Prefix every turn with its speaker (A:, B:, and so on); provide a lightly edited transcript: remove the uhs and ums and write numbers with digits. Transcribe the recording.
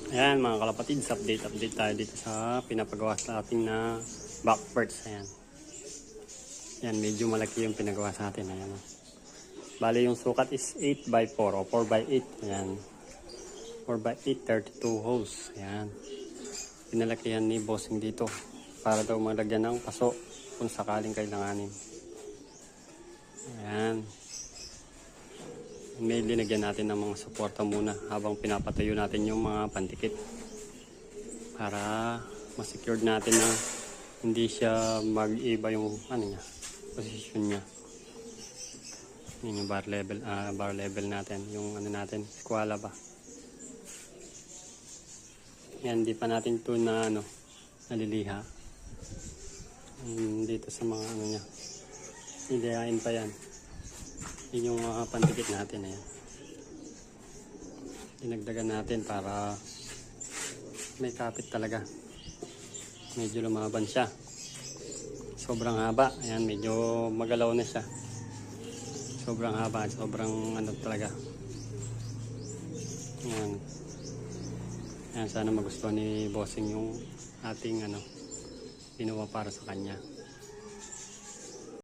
A: Ayan mga kalapatids, update tayo dito sa pinapagawa sa ating na back perch. Ayan. Ayan, medyo malaki yung pinagawa sa atin. Ayan. Bali yung sukat is 8x4 o 4x8. Ayan. 4x8, 32 holes. Ayan. Pinalakihan ni bossing dito para daw malagyan ng paso kung sakaling kailanganin. Ayan. May linagyan natin ng mga suporta muna habang pinapatayo natin yung mga pandikit para ma-secure natin na hindi siya mag-iba yung posisyon niya. Yun yung bar level natin, yung natin, squala ba. Yan, hindi pa natin ito na naliliha. Dito sa mga niya. Ideain pa yan. Yun yung mga pandikit natin. Ayan. Dinagdagan natin para may kapit talaga. Medyo lumaban siya. Sobrang haba. Ayan, medyo magalaw na siya. Sobrang haba. Sobrang talaga. Ayan. Ayan, sana magustuhan ni bossing yung ating ginawa para sa kanya.